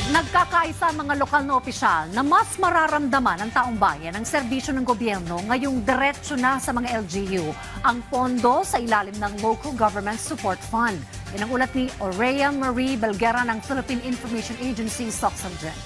Nagkakaisa ang mga lokal na opisyal na mas mararamdaman ng taong bayan ang serbisyo ng gobyerno ngayong diretso na sa mga LGU ang pondo sa ilalim ng Local Government Support Fund. Yan ang ulat ni Aurea Marie Belguera ng Philippine Information Agency, SOCSAGEN.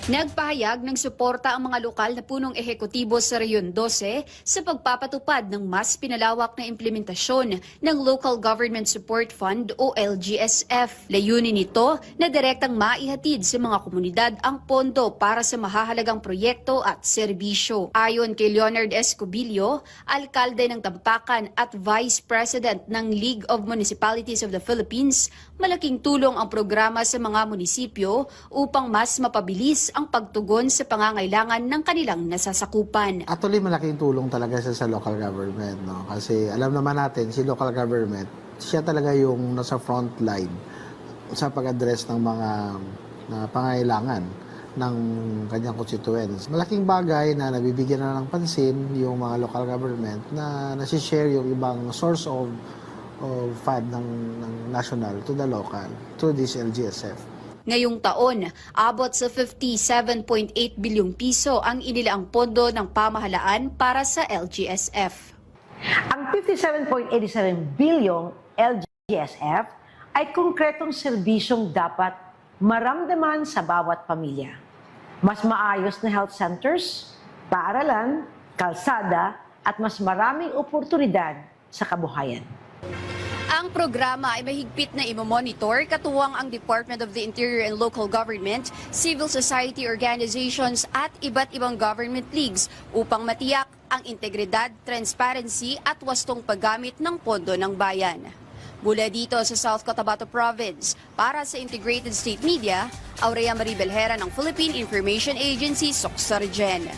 Nagpahayag ng suporta ang mga lokal na punong ehekutibo sa Rehiyon 12 sa pagpapatupad ng mas pinalawak na implementasyon ng Local Government Support Fund o LGSF. Layunin nito na direktang maihatid sa mga komunidad ang pondo para sa mahahalagang proyekto at serbisyo. Ayon kay Leonard Escobillo, alkalde ng Tampakan at Vice President ng League of Municipalities of the Philippines, malaking tulong ang programa sa mga munisipyo upang mas mapabilis ang pagtugon sa pangangailangan ng kanilang nasasakupan. Actually, malaking tulong talaga siya sa local government, no? Kasi alam naman natin, si local government, siya talaga yung nasa front line sa pag-address ng mga pangangailangan ng kanyang constituents. Malaking bagay na nabibigyan na ng pansin yung mga local government na nasi-share yung ibang source of fund ng national to the local through this LGSF. Ngayong taon, abot sa 57.8 bilyong piso ang inilaang pondo ng pamahalaan para sa LGSF. Ang 57.87 bilyong LGSF ay konkretong serbisyong dapat maramdaman sa bawat pamilya. Mas maayos na health centers, paaralan, kalsada at mas maraming oportunidad sa kabuhayan. Ang programa ay mahigpit na imomonitor katuwang ang Department of the Interior and Local Government, civil society organizations at iba't ibang government leagues upang matiyak ang integridad, transparency at wastong paggamit ng pondo ng bayan. Mula dito sa South Cotabato Province, para sa Integrated State Media, Aurea Marie Belguera ng Philippine Information Agency, SOCSAGEN.